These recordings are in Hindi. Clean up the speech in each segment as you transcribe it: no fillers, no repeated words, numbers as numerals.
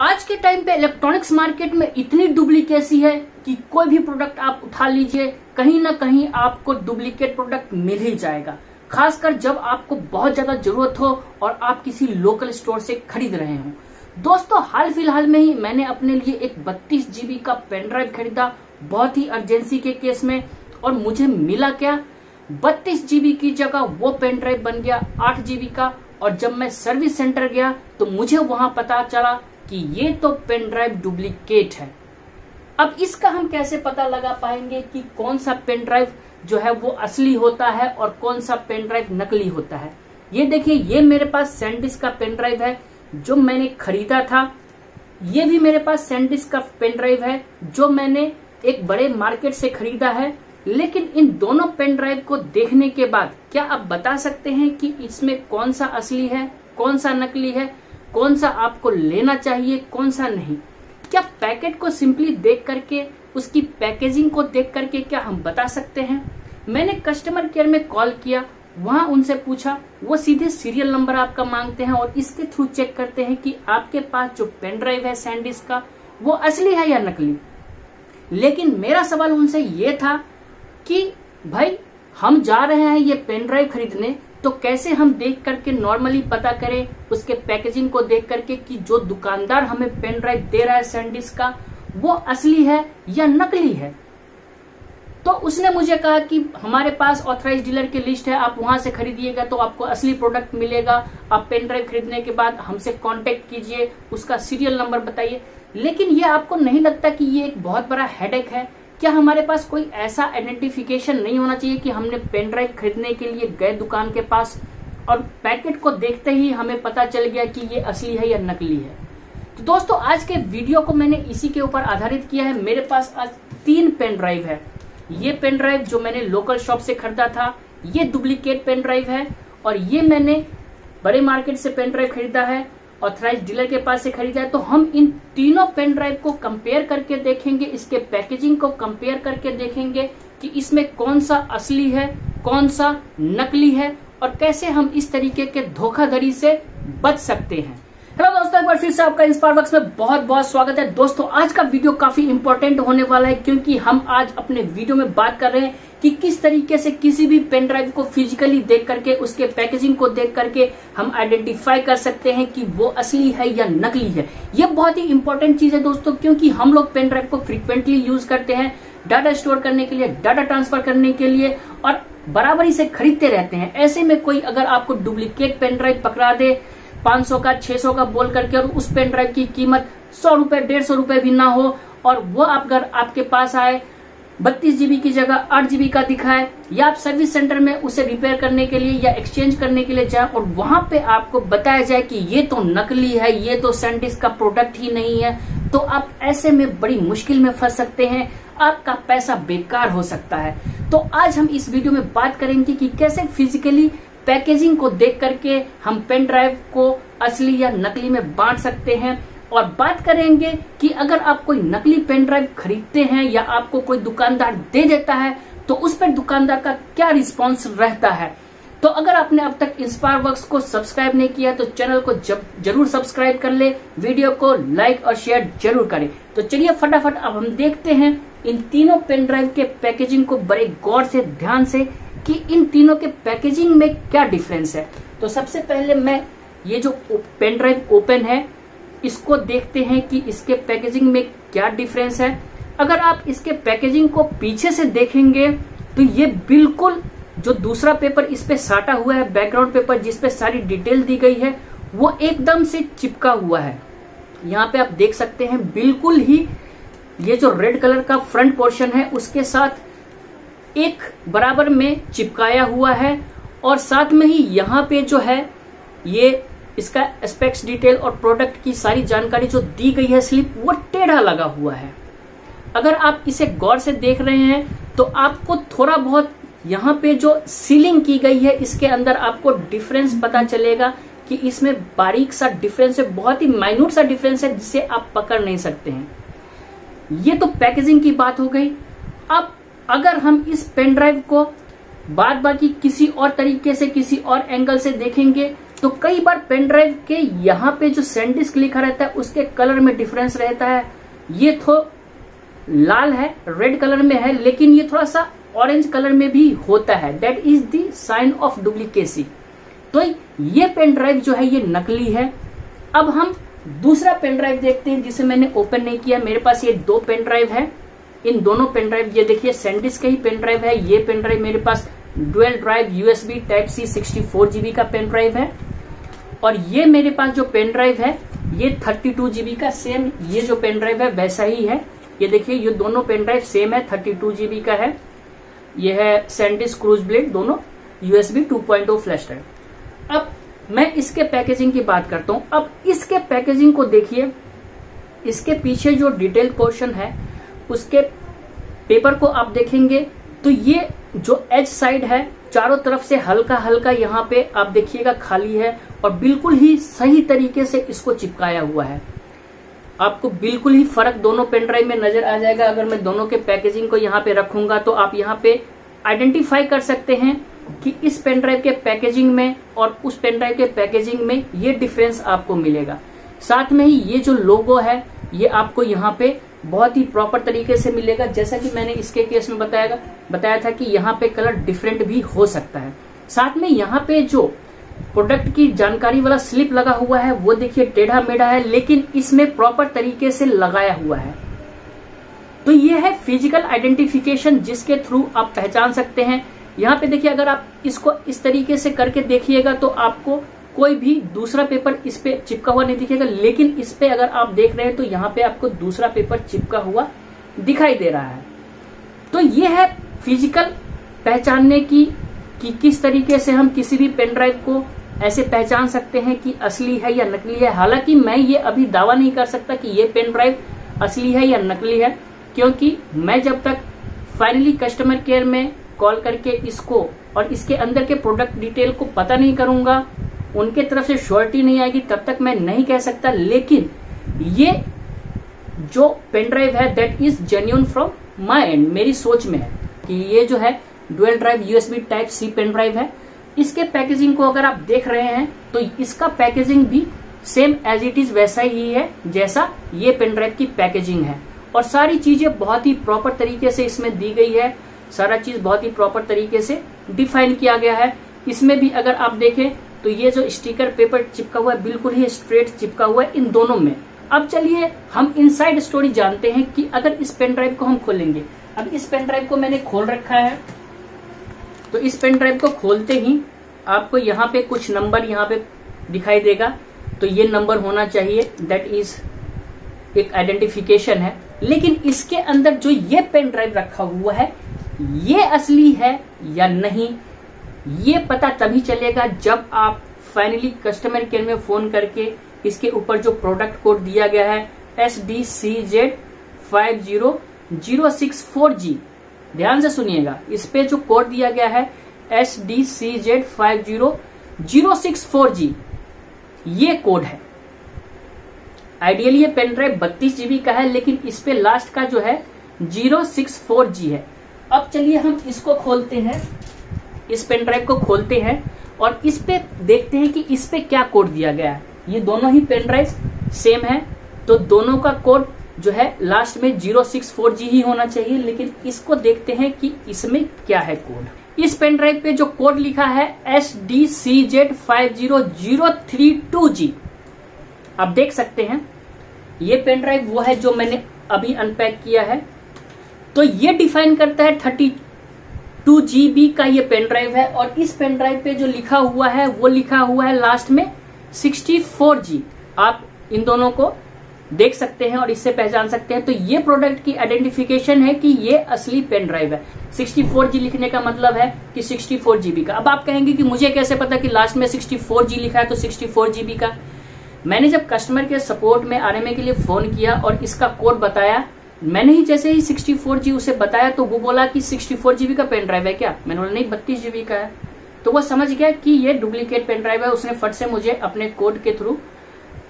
आज के टाइम पे इलेक्ट्रॉनिक्स मार्केट में इतनी डुप्लीकेसी है कि कोई भी प्रोडक्ट आप उठा लीजिए, कहीं ना कहीं आपको डुप्लीकेट प्रोडक्ट मिल ही जाएगा। खासकर जब आपको बहुत ज्यादा जरूरत हो और आप किसी लोकल स्टोर से खरीद रहे हो। दोस्तों, हाल फिलहाल में ही मैंने अपने लिए एक 32 GB का पेन ड्राइव खरीदा, बहुत ही अर्जेंसी के केस में। और मुझे मिला क्या, 32 GB की जगह वो पेन ड्राइव बन गया 8 GB का। और जब मैं सर्विस सेंटर गया तो मुझे वहां पता चला कि ये तो पेन ड्राइव डुप्लीकेट है। अब इसका हम कैसे पता लगा पाएंगे कि कौन सा पेन ड्राइव जो है वो असली होता है और कौन सा पेन ड्राइव नकली होता है। ये देखिए, ये मेरे पास सैनडिस्क का पेन ड्राइव है जो मैंने खरीदा था। ये भी मेरे पास सैनडिस्क का पेन ड्राइव है जो मैंने एक बड़े मार्केट से खरीदा है। लेकिन इन दोनों पेन ड्राइव को देखने के बाद क्या आप बता सकते हैं कि इसमें कौन सा असली है, कौन सा नकली है, कौन सा आपको लेना चाहिए, कौन सा नहीं? क्या पैकेट को सिंपली देख करके, उसकी पैकेजिंग को देख करके क्या हम बता सकते हैं? मैंने कस्टमर केयर में कॉल किया, वहां उनसे पूछा, वो सीधे सीरियल नंबर आपका मांगते हैं और इसके थ्रू चेक करते हैं कि आपके पास जो पेन ड्राइव है सैनडिस्क का वो असली है या नकली। लेकिन मेरा सवाल उनसे ये था कि भाई, हम जा रहे हैं ये पेन ड्राइव खरीदने, तो कैसे हम देख करके नॉर्मली पता करें उसके पैकेजिंग को देख करके कि जो दुकानदार हमें पेन ड्राइव दे रहा है सैनडिस्क का वो असली है या नकली है? तो उसने मुझे कहा कि हमारे पास ऑथराइज्ड डीलर की लिस्ट है, आप वहां से खरीदिएगा तो आपको असली प्रोडक्ट मिलेगा। आप पेन ड्राइव खरीदने के बाद हमसे कांटेक्ट कीजिए, उसका सीरियल नंबर बताइए। लेकिन ये आपको नहीं लगता कि ये एक बहुत बड़ा हेडेक है? क्या हमारे पास कोई ऐसा आइडेंटिफिकेशन नहीं होना चाहिए कि हमने पेन ड्राइव खरीदने के लिए गए दुकान के पास और पैकेट को देखते ही हमें पता चल गया कि ये असली है या नकली है? तो दोस्तों, आज के वीडियो को मैंने इसी के ऊपर आधारित किया है। मेरे पास आज 3 पेन ड्राइव है। ये पेन ड्राइव जो मैंने लोकल शॉप से खरीदा था, ये डुप्लीकेट पेन ड्राइव है। और ये मैंने बड़े मार्केट से पेन ड्राइव खरीदा है, ऑथराइज्ड डीलर के पास से खरीदा है। तो हम इन तीनों पेन ड्राइव को कंपेयर करके देखेंगे, इसके पैकेजिंग को कंपेयर करके देखेंगे कि इसमें कौन सा असली है, कौन सा नकली है और कैसे हम इस तरीके के धोखाधड़ी से बच सकते हैं। हेलो दोस्तों, एक बार फिर से आपका इंस्पायरवर्क्स में बहुत बहुत स्वागत है। दोस्तों, आज का वीडियो काफी इंपॉर्टेंट होने वाला है क्योंकि हम आज अपने वीडियो में बात कर रहे हैं कि किस तरीके से किसी भी पेन ड्राइव को फिजिकली देख करके, उसके पैकेजिंग को देख करके हम आइडेंटिफाई कर सकते हैं कि वो असली है या नकली है। ये बहुत ही इंपॉर्टेंट चीज है दोस्तों, क्योंकि हम लोग पेन ड्राइव को फ्रीक्वेंटली यूज करते हैं डाटा स्टोर करने के लिए, डाटा ट्रांसफर करने के लिए और बराबरी से खरीदते रहते हैं। ऐसे में कोई अगर आपको डुप्लीकेट पेन ड्राइव पकड़ा दे 500 का 600 का बोल करके और उस पेन ड्राइव की कीमत 100 रुपए 150 रुपए भी ना हो और वो अगर आपके पास आए 32 GB की जगह 8 GB का दिखाए, या आप सर्विस सेंटर में उसे रिपेयर करने के लिए या एक्सचेंज करने के लिए जाए और वहां पे आपको बताया जाए कि ये तो नकली है, ये तो सैनडिस्क का प्रोडक्ट ही नहीं है, तो आप ऐसे में बड़ी मुश्किल में फंस सकते हैं, आपका पैसा बेकार हो सकता है। तो आज हम इस वीडियो में बात करेंगे कि कैसे फिजिकली पैकेजिंग को देख करके हम पेन ड्राइव को असली या नकली में बांट सकते हैं। और बात करेंगे कि अगर आप कोई नकली पेन ड्राइव खरीदते हैं या आपको कोई दुकानदार दे देता है तो उस पर दुकानदार का क्या रिस्पॉन्स रहता है। तो अगर आपने अब तक इंस्पायरवर्क्स को सब्सक्राइब नहीं किया तो चैनल को जरूर सब्सक्राइब कर ले, वीडियो को लाइक और शेयर जरूर करें। तो चलिए फटाफट अब हम देखते हैं इन तीनों पेन ड्राइव के पैकेजिंग को बड़े गौर से, ध्यान से, कि इन तीनों के पैकेजिंग में क्या डिफरेंस है। तो सबसे पहले मैं ये जो पेन ड्राइव ओपन है इसको देखते हैं कि इसके पैकेजिंग में क्या डिफरेंस है। अगर आप इसके पैकेजिंग को पीछे से देखेंगे तो ये बिल्कुल जो दूसरा पेपर इस पे साटा हुआ है, बैकग्राउंड पेपर जिसपे सारी डिटेल दी गई है, वो एकदम से चिपका हुआ है। यहाँ पे आप देख सकते हैं बिल्कुल ही ये जो रेड कलर का फ्रंट पोर्शन है उसके साथ एक बराबर में चिपकाया हुआ है। और साथ में ही यहाँ पे जो है ये इसका स्पेक्स डिटेल और प्रोडक्ट की सारी जानकारी जो दी गई है स्लिप, वो टेढ़ा लगा हुआ है। अगर आप इसे गौर से देख रहे हैं तो आपको थोड़ा बहुत यहाँ पे जो सीलिंग की गई है इसके अंदर आपको डिफरेंस पता चलेगा कि इसमें बारीक सा डिफरेंस है, बहुत ही माइन्यूट सा डिफरेंस है जिसे आप पकड़ नहीं सकते हैं। ये तो पैकेजिंग की बात हो गई। अब अगर हम इस पेन ड्राइव को बाद बाकी किसी और तरीके से, किसी और एंगल से देखेंगे तो कई बार पेन ड्राइव के यहाँ पे जो सैंडिस्क लिखा रहता है उसके कलर में डिफरेंस रहता है। ये तो लाल है, रेड कलर में है, लेकिन ये थोड़ा सा ऑरेंज कलर में भी होता है। That is the sign of duplicacy. तो ये पेन ड्राइव जो है ये नकली है। अब हम दूसरा पेन ड्राइव देखते हैं जिसे मैंने ओपन नहीं किया। मेरे पास ये 2 पेन ड्राइव है। इन दोनों पेन ड्राइव, ये देखिए सैंडिस्क का ही पेन ड्राइव है। ये पेन ड्राइव मेरे पास dual drive USB Type-C 64 GB का पेन ड्राइव है। और ये मेरे पास जो पेन ड्राइव है ये 32 GB का, सेम ये जो पेन ड्राइव है वैसा ही है। ये देखिए ये दोनों पेन ड्राइव सेम है, 32 GB का है। ये है सैंडिस्क क्रूज ब्लेड, दोनों USB 2.0 फ्लैश ड्राइव। अब मैं इसके पैकेजिंग की बात करता हूं। अब इसके पैकेजिंग को देखिए, इसके पीछे जो डिटेल पोर्शन है उसके पेपर को आप देखेंगे तो ये जो एज साइड है चारों तरफ से हल्का हल्का यहाँ पे आप देखिएगा खाली है और बिल्कुल ही सही तरीके से इसको चिपकाया हुआ है। आपको बिल्कुल ही फर्क दोनों पेन ड्राइव में नजर आ जाएगा। अगर मैं दोनों के पैकेजिंग को यहाँ पे रखूंगा तो आप यहाँ पे आइडेंटिफाई कर सकते हैं कि इस पेन ड्राइव के पैकेजिंग में और उस पेन ड्राइव के पैकेजिंग में ये डिफरेंस आपको मिलेगा। साथ में ही ये जो लोगो है ये आपको यहाँ पे बहुत ही प्रॉपर तरीके से मिलेगा। जैसा कि मैंने इसके केस में बताया था कि यहाँ पे कलर डिफरेंट भी हो सकता है। साथ में यहाँ पे जो प्रोडक्ट की जानकारी वाला स्लिप लगा हुआ है वो देखिए टेढ़ा मेढ़ा है, लेकिन इसमें प्रॉपर तरीके से लगाया हुआ है। तो ये है फिजिकल आइडेंटिफिकेशन जिसके थ्रू आप पहचान सकते हैं। यहाँ पे देखिए अगर आप इसको इस तरीके से करके देखिएगा तो आपको कोई भी दूसरा पेपर इस पे चिपका हुआ नहीं दिखेगा, लेकिन इस पे अगर आप देख रहे हैं तो यहाँ पे आपको दूसरा पेपर चिपका हुआ दिखाई दे रहा है। तो ये है फिजिकल पहचानने की कि किस तरीके से हम किसी भी पेन ड्राइव को ऐसे पहचान सकते हैं कि असली है या नकली है। हालांकि मैं ये अभी दावा नहीं कर सकता कि ये पेन ड्राइव असली है या नकली है, क्योंकि मैं जब तक फाइनली कस्टमर केयर में कॉल करके इसको और इसके अंदर के प्रोडक्ट डिटेल को पता नहीं करूंगा, उनके तरफ से श्योरिटी नहीं आएगी, तब तक मैं नहीं कह सकता। लेकिन ये जो पेन ड्राइव है that is genuine from my end, मेरी सोच में है कि ये जो है dual drive USB Type-C pen drive है। इसके पैकेजिंग को अगर आप देख रहे हैं तो इसका पैकेजिंग भी सेम एज इट इज वैसा ही है जैसा ये पेन ड्राइव की पैकेजिंग है। और सारी चीजें बहुत ही प्रॉपर तरीके से इसमें दी गई है। सारा चीज बहुत ही प्रॉपर तरीके से डिफाइन किया गया है। इसमें भी अगर आप देखें तो ये जो स्टिकर पेपर चिपका हुआ है बिल्कुल ही स्ट्रेट चिपका हुआ है इन दोनों में। अब चलिए हम इनसाइड स्टोरी जानते हैं कि अगर इस पेन ड्राइव को हम खोलेंगे। अब इस पेन ड्राइव को मैंने खोल रखा है, तो इस पेन ड्राइव को खोलते ही आपको यहाँ पे कुछ नंबर यहाँ पे दिखाई देगा। तो ये नंबर होना चाहिए, दैट इज एक आइडेंटिफिकेशन है। लेकिन इसके अंदर जो ये पेन ड्राइव रखा हुआ है ये असली है या नहीं, ये पता तभी चलेगा जब आप फाइनली कस्टमर केयर में फोन करके इसके ऊपर जो प्रोडक्ट कोड दिया गया है SDCZ50064G, ध्यान से सुनिएगा, इस पे जो कोड दिया गया है SDCZ50064G, ये कोड है। आइडियली ये पेन ड्राइव 32 GB का है, लेकिन इस पे लास्ट का जो है 064G है। अब चलिए हम इसको खोलते हैं, इस पेन ड्राइव को खोलते हैं और इस पे देखते हैं कि इस पे क्या कोड दिया गया है। ये दोनों ही पेन ड्राइव सेम है, तो दोनों का कोड जो है लास्ट में 064G ही होना चाहिए। लेकिन इसको देखते हैं कि इसमें क्या है कोड। इस पेन ड्राइव पे जो कोड लिखा है SDCZ50032G, आप देख सकते हैं ये पेन ड्राइव वो है जो मैंने अभी अनपैक किया है। तो ये डिफाइन करता है 32 GB का ये पेन ड्राइव है, और इस पेन ड्राइव पे जो लिखा हुआ है वो लिखा हुआ है लास्ट में 64G। आप इन दोनों को देख सकते हैं और इससे पहचान सकते हैं। तो ये प्रोडक्ट की आइडेंटिफिकेशन है कि ये असली पेन ड्राइव है। 64G लिखने का मतलब है कि 64 GB का। अब आप कहेंगे कि मुझे कैसे पता कि लास्ट में 64G लिखा है, तो 64 GB का। मैंने जब कस्टमर के सपोर्ट में RMA के लिए फोन किया और इसका कोड बताया, मैंने ही जैसे ही 64G उसे बताया तो वो बोला कि 64 GB का पेन ड्राइव है क्या? मैंने बोला नहीं, 32 GB का है। तो वो समझ गया कि ये डुप्लीकेट पेन ड्राइव है। उसने फट से मुझे अपने कोड के थ्रू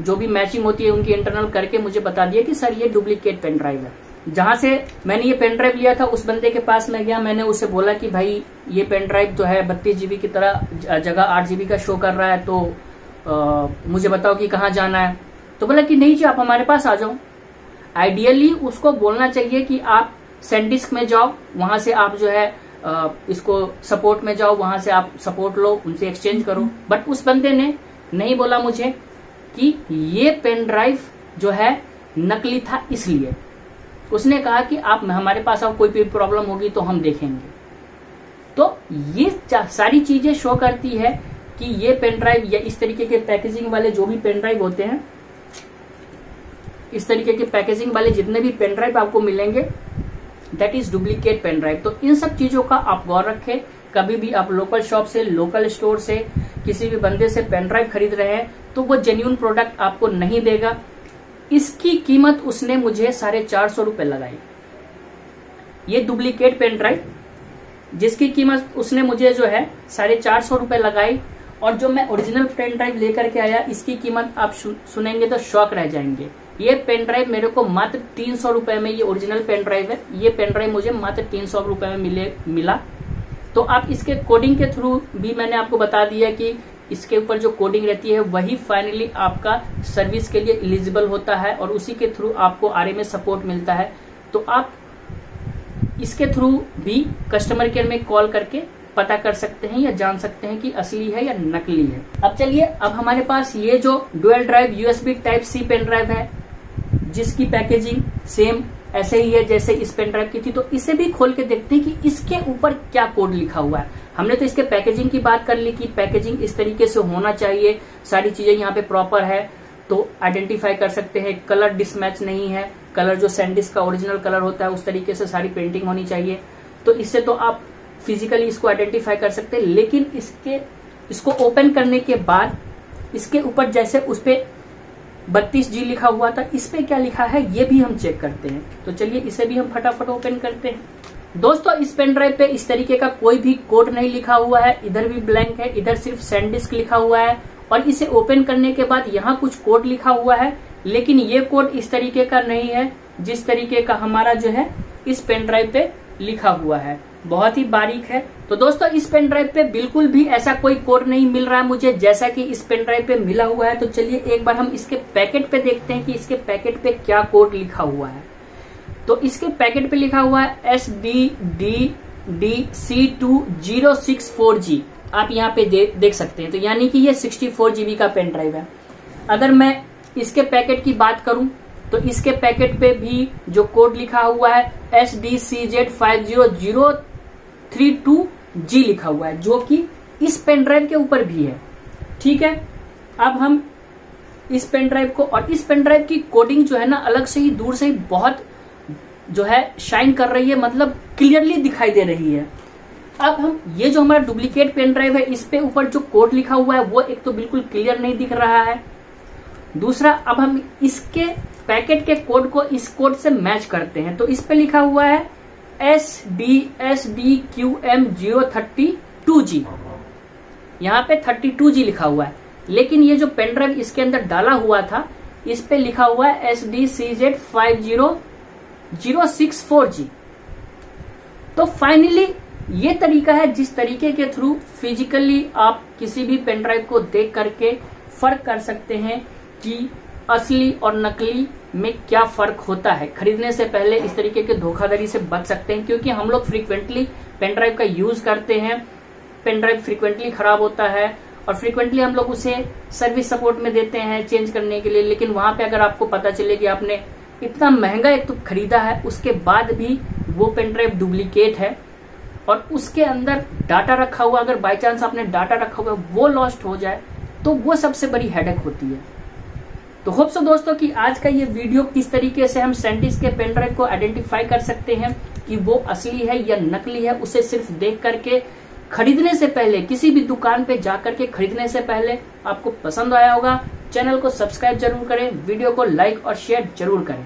जो भी मैचिंग होती है उनकी इंटरनल करके मुझे बता दिया कि सर ये डुप्लीकेट पेन ड्राइव है। जहां से मैंने ये पेन ड्राइव लिया था उस बंदे के पास मैं गया, मैंने उसे बोला कि भाई ये पेन ड्राइव तो है 32 GB की तरह जगह 8 GB का शो कर रहा है, तो मुझे बताओ कि कहाँ जाना है। तो बोला कि नहीं जी, आप हमारे पास आ जाओ। आइडियली उसको बोलना चाहिए कि आप सैनडिस्क में जाओ, वहां से आप जो है इसको सपोर्ट में जाओ, वहां से आप सपोर्ट लो, उनसे एक्सचेंज करो। बट उस बंदे ने नहीं बोला मुझे कि ये पेन ड्राइव जो है नकली था, इसलिए उसने कहा कि आप हमारे पास आओ, कोई भी प्रॉब्लम होगी तो हम देखेंगे। तो ये सारी चीजें शो करती है कि ये पेन ड्राइव या इस तरीके के पैकेजिंग वाले जो भी पेन ड्राइव होते हैं, इस तरीके के पैकेजिंग वाले जितने भी पेन ड्राइव आपको मिलेंगे, that is duplicate pen drive. तो इन सब चीजों का आप गौर रखें। कभी भी आप लोकल शॉप से, लोकल स्टोर से, किसी भी बंदे से पेन ड्राइव खरीद रहे हैं तो वो जेन्युइन प्रोडक्ट आपको नहीं देगा। इसकी कीमत उसने मुझे 450 रुपए लगाई। ये डुप्लीकेट पेन ड्राइव जिसकी कीमत उसने मुझे जो है 450 रुपए लगाई, और जो मैं ओरिजिनल पेन ड्राइव लेकर के आया, इसकी कीमत आप सुनेंगे तो शॉक रह जाएंगे। ये पेन ड्राइव मेरे को मात्र 300 रुपए में, ये ओरिजिनल पेन ड्राइव है, ये पेन ड्राइव मुझे मात्र 300 रुपए में मिला। तो आप इसके कोडिंग के थ्रू भी मैंने आपको बता दिया कि इसके ऊपर जो कोडिंग रहती है वही फाइनली आपका सर्विस के लिए एलिजिबल होता है, और उसी के थ्रू आपको RMA सपोर्ट मिलता है। तो आप इसके थ्रू भी कस्टमर केयर में कॉल करके पता कर सकते हैं या जान सकते हैं कि असली है या नकली है। अब चलिए, अब हमारे पास ये जो dual drive USB Type-C pen drive है, जिसकी पैकेजिंग सेम ऐसे ही है जैसे इस पेन ड्राइव की थी, तो इसे भी खोल के देखते हैं कि इसके ऊपर क्या कोड लिखा हुआ है। हमने तो इसके पैकेजिंग की बात कर ली कि पैकेजिंग इस तरीके से होना चाहिए, सारी चीजें यहाँ पे प्रॉपर है तो आइडेंटिफाई कर सकते हैं। कलर डिसमैच नहीं है, कलर जो सैनडिस्क का ओरिजिनल कलर होता है उस तरीके से सारी पेंटिंग होनी चाहिए। तो इससे तो आप फिजिकली इसको आइडेंटिफाई कर सकते हैं। लेकिन इसको ओपन करने के बाद इसके ऊपर जैसे उस पे 32G लिखा हुआ था, इस पे क्या लिखा है ये भी हम चेक करते हैं। तो चलिए इसे भी हम फटाफट ओपन करते हैं। दोस्तों, इस पेन ड्राइव पे इस तरीके का कोई भी कोड नहीं लिखा हुआ है, इधर भी ब्लैंक है, इधर सिर्फ सैनडिस्क लिखा हुआ है, और इसे ओपन करने के बाद यहाँ कुछ कोड लिखा हुआ है, लेकिन ये कोड इस तरीके का नहीं है जिस तरीके का हमारा जो है इस पेन ड्राइव पे लिखा हुआ है, बहुत ही बारीक है। तो दोस्तों, इस पेन ड्राइव पे बिल्कुल भी ऐसा कोई कोड नहीं मिल रहा है मुझे जैसा कि इस पेन ड्राइव पे मिला हुआ है। तो चलिए एक बार हम इसके पैकेट पे देखते हैं कि इसके पैकेट पे क्या कोड लिखा हुआ है। तो इसके पैकेट पे लिखा हुआ है SDDC2064G। आप यहाँ पे देख सकते हैं, तो यानी कि ये 64 GB का पेन ड्राइव है। अगर मैं इसके पैकेट की बात करूं तो इसके पैकेट पे भी जो कोड लिखा हुआ है SDCZ50032G लिखा हुआ है, जो कि इस पेन ड्राइव के ऊपर भी है। ठीक है, अब हम इस पेन ड्राइव को, और इस पेन ड्राइव की कोडिंग जो है ना अलग से ही, दूर से ही बहुत जो है शाइन कर रही है, मतलब क्लियरली दिखाई दे रही है। अब हम ये जो हमारा डुप्लीकेट पेन ड्राइव है, इस पे ऊपर जो कोड लिखा हुआ है वो एक तो बिल्कुल क्लियर नहीं दिख रहा है। दूसरा, अब हम इसके पैकेट के कोड को इस कोड से मैच करते हैं। तो इस पे लिखा हुआ है SDQM032G, यहाँ पे 32G लिखा हुआ है, लेकिन ये जो पेन ड्राइव इसके अंदर डाला हुआ था इस पे लिखा हुआ है SDCZ50064G। तो फाइनली ये तरीका है जिस तरीके के थ्रू फिजिकली आप किसी भी पेन ड्राइव को देख करके फर्क कर सकते हैं कि असली और नकली में क्या फर्क होता है। खरीदने से पहले इस तरीके के धोखाधड़ी से बच सकते हैं, क्योंकि हम लोग फ्रीक्वेंटली पेन ड्राइव का यूज करते हैं। पेन ड्राइव फ्रीक्वेंटली खराब होता है और फ्रीक्वेंटली हम लोग उसे सर्विस सपोर्ट में देते हैं चेंज करने के लिए, लेकिन वहां पे अगर आपको पता चले कि आपने इतना महंगा एक तो खरीदा है, उसके बाद भी वो पेन ड्राइव डुप्लीकेट है और उसके अंदर डाटा रखा हुआ, अगर बाई चांस आपने डाटा रखा हुआ वो लॉस्ट हो जाए तो वो सबसे बड़ी हेडेक होती है। तो होप सो दोस्तों कि आज का ये वीडियो किस तरीके से हम सैनडिस्क के पेन ड्राइव को आइडेंटिफाई कर सकते हैं कि वो असली है या नकली है, उसे सिर्फ देख करके खरीदने से पहले, किसी भी दुकान पे जाकर के खरीदने से पहले आपको पसंद आया होगा। चैनल को सब्सक्राइब जरूर करें, वीडियो को लाइक और शेयर जरूर करें।